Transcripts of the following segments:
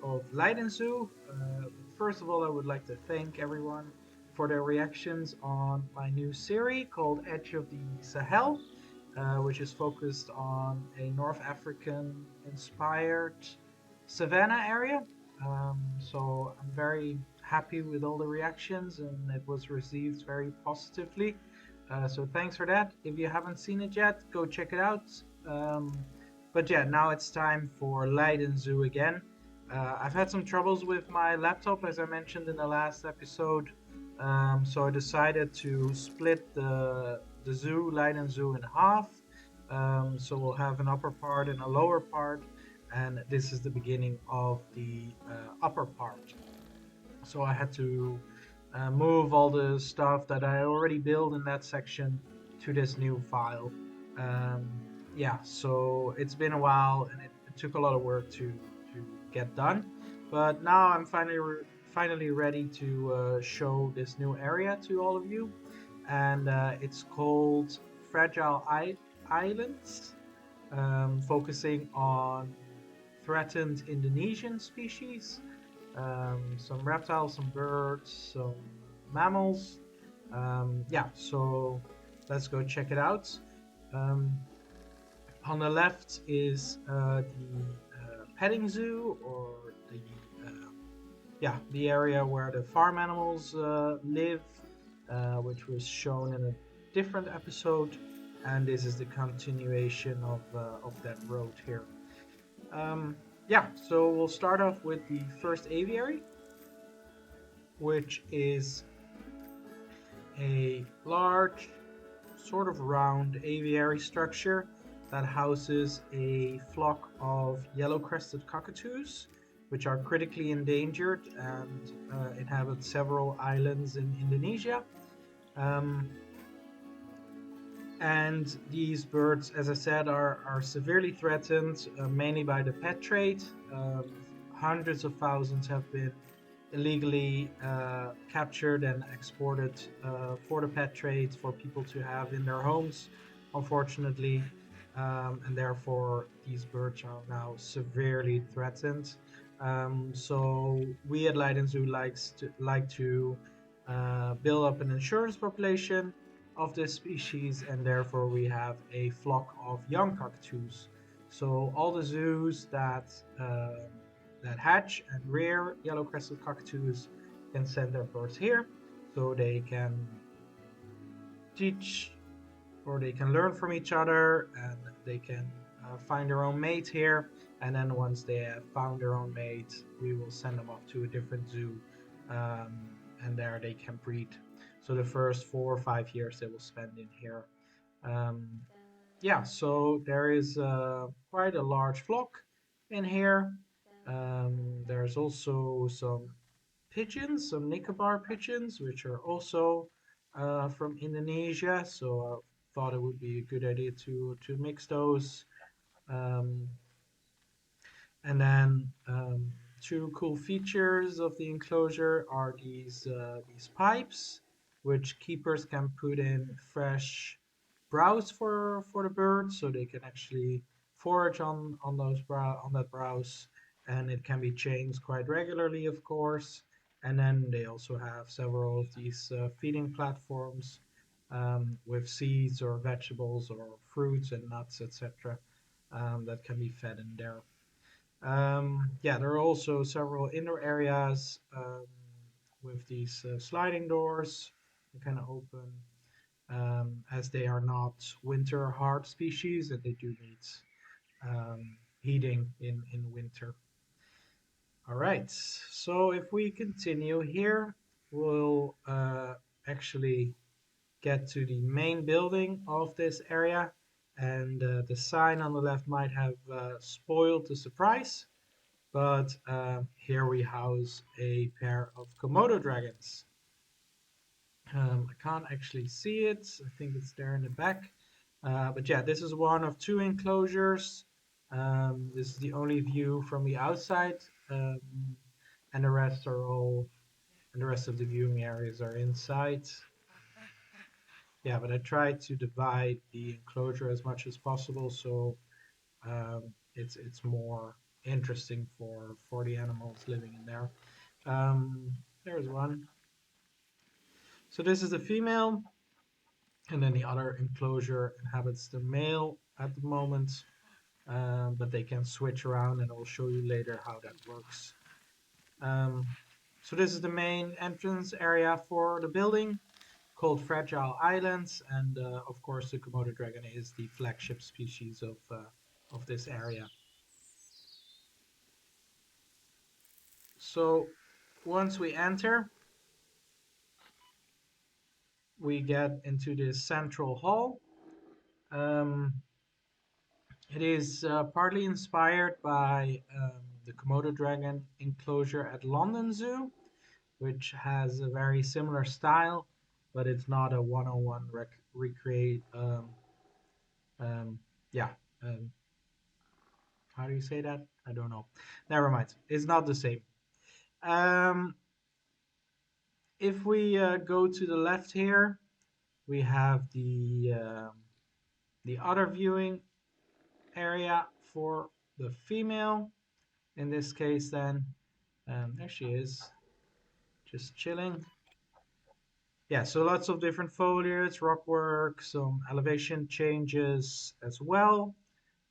of Leiden Zoo. First of all, I would like to thank everyone for their reactions on my new series called Edge of the Sahel, which is focused on a North African inspired savannah area. So I'm very happy with all the reactions and it was received very positively. So thanks for that. If you haven't seen it yet, go check it out. But yeah, now it's time for Leiden Zoo again. I've had some troubles with my laptop, as I mentioned in the last episode. So I decided to split the zoo, Leiden Zoo, in half. So we'll have an upper part and a lower part, and this is the beginning of the upper part. So I had to move all the stuff that I already built in that section to this new file. Um, yeah, so it's been a while and it took a lot of work to get done, but now I'm finally ready to show this new area to all of you, and it's called Fragile Islands, focusing on threatened Indonesian species, some reptiles, some birds, some mammals. Yeah, so let's go check it out. Um, on the left is the petting zoo, or the the area where the farm animals live, which was shown in a different episode, and this is the continuation of that road here. Yeah, so we'll start off with the first aviary, which is a large, sort of round aviary structure that houses a flock of yellow-crested cockatoos, which are critically endangered and inhabit several islands in Indonesia. Um, and these birds, as I said, are severely threatened, mainly by the pet trade. Hundreds of thousands have been illegally captured and exported for the pet trade for people to have in their homes, unfortunately. And therefore, these birds are now severely threatened. So we at Leiden Zoo like to build up an insurance population of this species, and therefore we have a flock of young cockatoos. So all the zoos that hatch and rear yellow-crested cockatoos can send their birds here, so they can teach, or they can learn from each other, and they can find their own mate here. And then once they have found their own mate, we will send them off to a different zoo, and there they can breed. So the first 4 or 5 years they will spend in here. Um, yeah, so there is quite a large flock in here. There's also some pigeons, some Nicobar pigeons, which are also from Indonesia. So I thought it would be a good idea to mix those. Um, and then two cool features of the enclosure are these pipes, which keepers can put in fresh browse for the birds, so they can actually forage on on that browse, and it can be changed quite regularly, of course. And then they also have several of these feeding platforms with seeds or vegetables or fruits and nuts, etc., that can be fed in there. Yeah, there are also several indoor areas with these sliding doors you kind of open, as they are not winter hard species and they do need heating in winter. All right, so if we continue here, we'll actually get to the main building of this area, and the sign on the left might have spoiled the surprise. But here we house a pair of Komodo dragons. I can't actually see it. I think it's there in the back. But yeah, this is one of two enclosures. This is the only view from the outside, um, and the rest of the viewing areas are inside. Yeah, but I tried to divide the enclosure as much as possible, so it's more interesting for the animals living in there. Um, there's one. So this is the female, and then the other enclosure inhabits the male at the moment. But they can switch around, and I'll show you later how that works. Um, so this is the main entrance area for the building, called Fragile Islands, and of course the Komodo dragon is the flagship species of this area. So once we enter, we get into this central hall. Um, it is partly inspired by the Komodo dragon enclosure at London Zoo, which has a very similar style, but it's not a one-on-one recreate. Um, yeah, um, how do you say that? I don't know. Never mind. It's not the same. Um, if we go to the left here, we have the other viewing area for the female. In this case, then there she is, just chilling. Yeah, so lots of different foliage, rockwork, some elevation changes as well.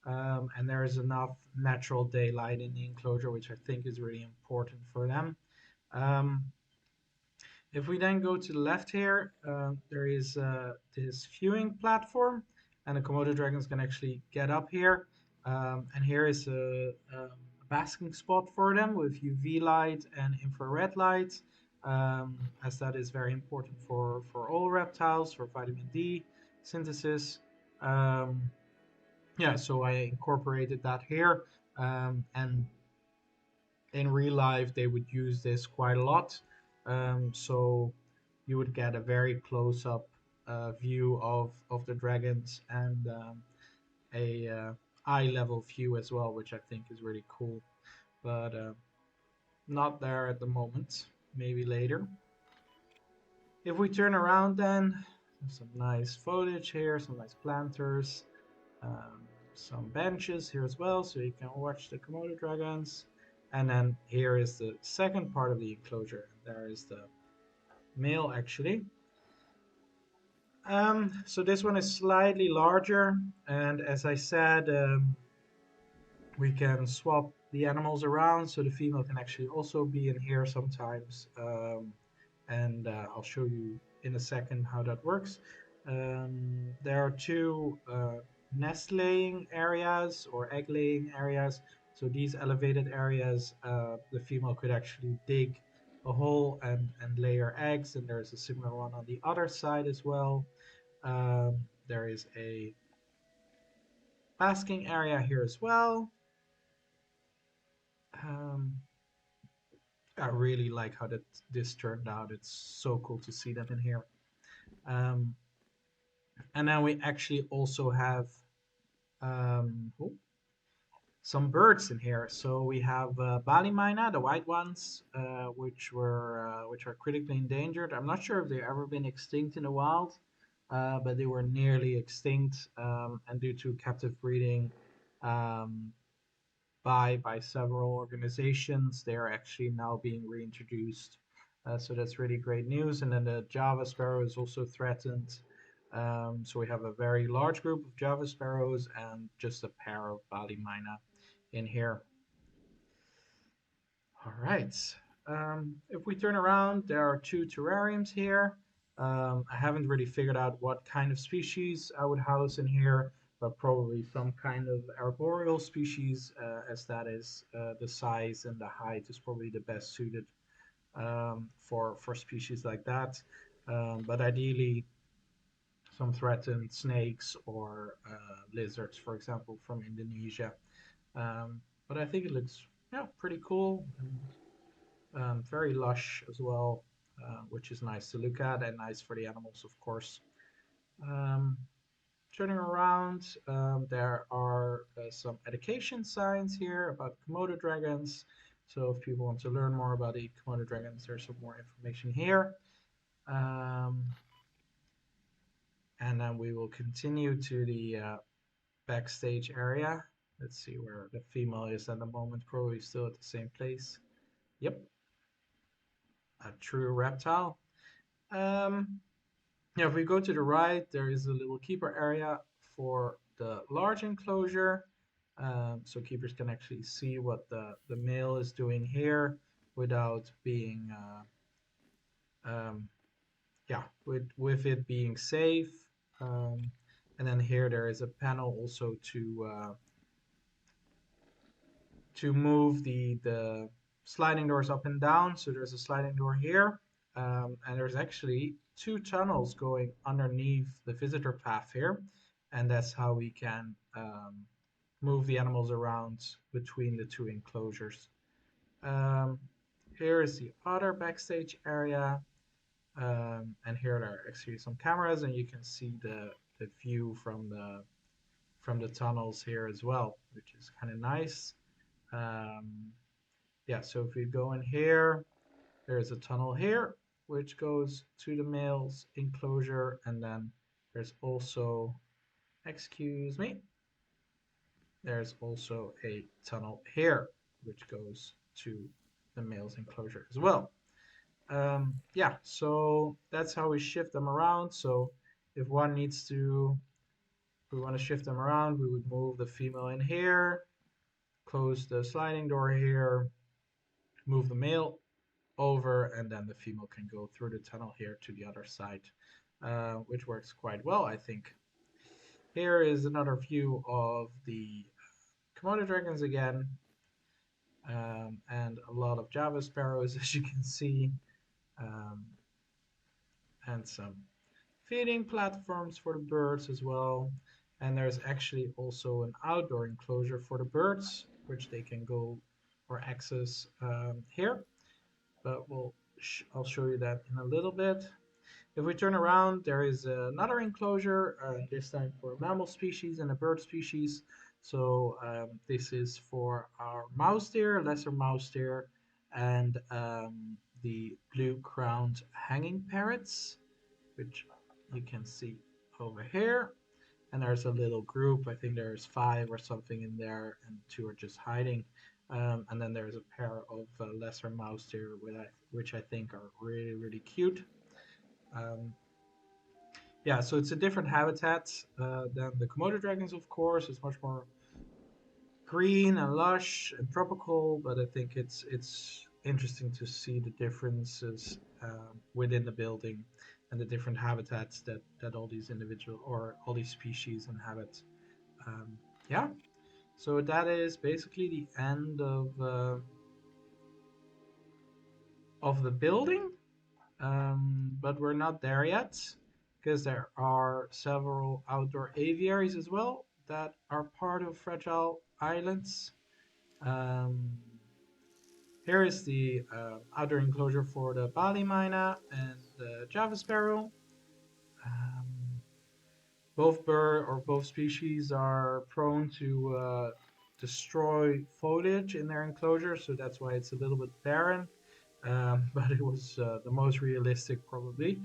And there is enough natural daylight in the enclosure, which I think is really important for them. Um, if we then go to the left here, there is this viewing platform, and the Komodo dragons can actually get up here. And here is a basking spot for them with UV light and infrared light, as that is very important for all reptiles, for vitamin D synthesis. Um, yeah, so I incorporated that here. And in real life, they would use this quite a lot. So you would get a very close-up view of the dragons and a eye-level view as well, which I think is really cool. But not there at the moment. Maybe later. If we turn around, then some nice foliage here, some nice planters. Um, some benches here as well, so you can watch the Komodo dragons. And then here is the second part of the enclosure. There is the male actually. So this one is slightly larger, and as I said, we can swap the animals around, so the female can actually also be in here sometimes. And I'll show you in a second how that works. There are two nest laying areas or egg laying areas. So these elevated areas, the female could actually dig a hole and lay her eggs, and there's a similar one on the other side as well. There is a basking area here as well. Um, I really like how this turned out. It's so cool to see them in here. Um, and then we actually also have oh, some birds in here. So we have Bali myna, the white ones, which are critically endangered. I'm not sure if they've ever been extinct in the wild, but they were nearly extinct, and due to captive breeding, um, by several organizations. They are actually now being reintroduced. So that's really great news. And then the Java sparrow is also threatened. So we have a very large group of Java sparrows and just a pair of Bali myna in here. All right. If we turn around, there are two terrariums here. I haven't really figured out what kind of species I would house in here, but probably some kind of arboreal species, as that is the size and the height is probably the best suited for species like that. But ideally, some threatened snakes or lizards, for example, from Indonesia. But I think it looks pretty cool. Very lush as well, which is nice to look at and nice for the animals, of course. Um, Turning around, there are some education signs here about Komodo dragons. So if people want to learn more about the Komodo dragons, there's some more information here. Um, and then we will continue to the backstage area. Let's see where the female is at the moment. Probably still at the same place. Yep, a true reptile. Um, yeah, if we go to the right, there is a little keeper area for the large enclosure. So keepers can actually see what the male is doing here without being, yeah, with it being safe. Um, and then here there is a panel also to move the sliding doors up and down. So there's a sliding door here, and there's actually two tunnels going underneath the visitor path here, and that's how we can move the animals around between the two enclosures. Um, Here is the other backstage area, and here there are actually some cameras, and you can see the view from the tunnels here as well, which is kind of nice. Um, yeah, so if we go in here, there's a tunnel here, which goes to the male's enclosure, and then there's also, excuse me, there's also a tunnel here, which goes to the male's enclosure as well. Yeah, so that's how we shift them around. So if one needs to, if we want to shift them around, we would move the female in here, close the sliding door here, move the male over, and then the female can go through the tunnel here to the other side, which works quite well, I think. Here is another view of the Komodo dragons again, and a lot of Java sparrows, as you can see, um, and some feeding platforms for the birds as well. And there's actually also an outdoor enclosure for the birds, which they can go or access here. But I'll show you that in a little bit. If we turn around, there is another enclosure, this time for a mammal species and a bird species. So this is for our mouse deer, lesser mouse deer, and the blue-crowned hanging parrots, which you can see over here. And there's a little group. I think there's five or something in there, and two are just hiding. And then there's a pair of lesser mouse deer, which I think are really, really cute. Um, yeah, so it's a different habitat than the Komodo dragons, of course. It's much more green and lush and tropical, but I think it's interesting to see the differences within the building and the different habitats that all these individual or all these species inhabit. Um, yeah, so that is basically the end of the building. But we're not there yet because there are several outdoor aviaries as well that are part of Fragile Islands. Um, Here is the outdoor enclosure for the Bali Myna and the Java Sparrow. Um, both bird or both species are prone to destroy foliage in their enclosure, so that's why it's a little bit barren. But it was the most realistic, probably.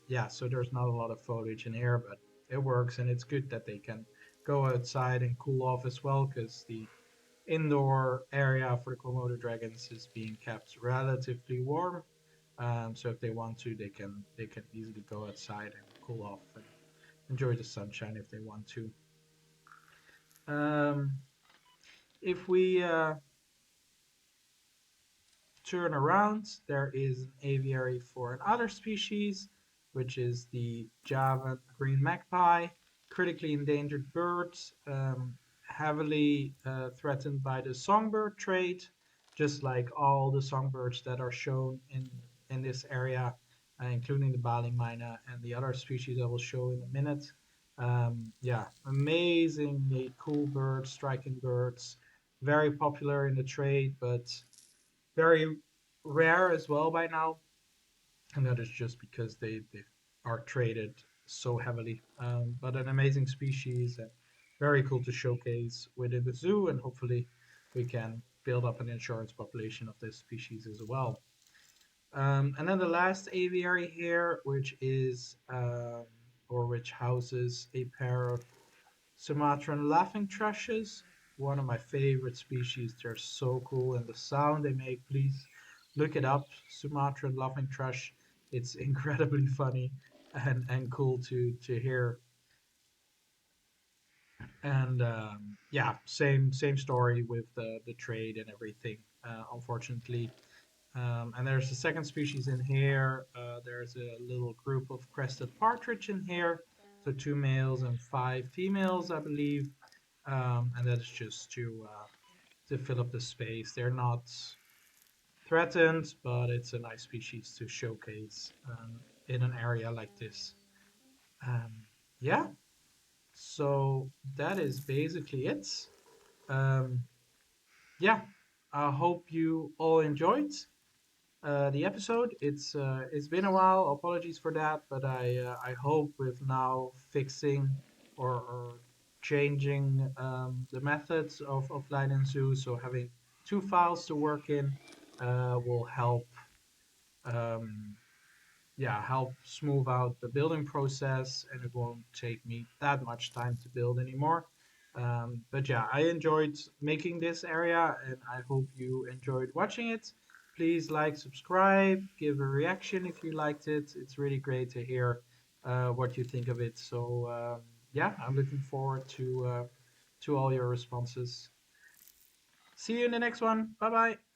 Yeah, so there's not a lot of foliage in here, but it works, and it's good that they can go outside and cool off as well, because the indoor area for the Komodo dragons is being kept relatively warm. So if they want to, they can easily go outside and cool off and enjoy the sunshine if they want to. Um, if we turn around, there is an aviary for another species, which is the Javan green magpie, critically endangered birds, heavily threatened by the songbird trade, just like all the songbirds that are shown in this area, including the Bali myna and the other species I will show in a minute. Yeah, amazingly cool birds, striking birds, very popular in the trade, but very rare as well by now, and that is just because they are traded so heavily. But an amazing species and very cool to showcase within the zoo, and hopefully we can build up an insurance population of this species as well. And then the last aviary here, which is or which houses a pair of Sumatran laughing thrushes. one of my favorite species. They're so cool, and the sound they make, please look it up. Sumatran laughing thrush. It's incredibly funny and cool to hear. And yeah, same story with the trade and everything. Unfortunately, and there's a second species in here. There's a little group of crested partridge in here, so two males and five females, I believe. And that's just to fill up the space. They're not threatened, but it's a nice species to showcase in an area like this. Um, yeah, so that is basically it. Um, yeah, I hope you all enjoyed the episode. It's been a while. Apologies for that, but I hope with now fixing or changing the methods of Leiden Zoo, so having two files to work in will help um, yeah, help smooth out the building process, and it won't take me that much time to build anymore. But yeah, I enjoyed making this area, and I hope you enjoyed watching it. Please like, subscribe, give a reaction if you liked it. It's really great to hear what you think of it. So yeah, I'm looking forward to all your responses. See you in the next one. Bye bye.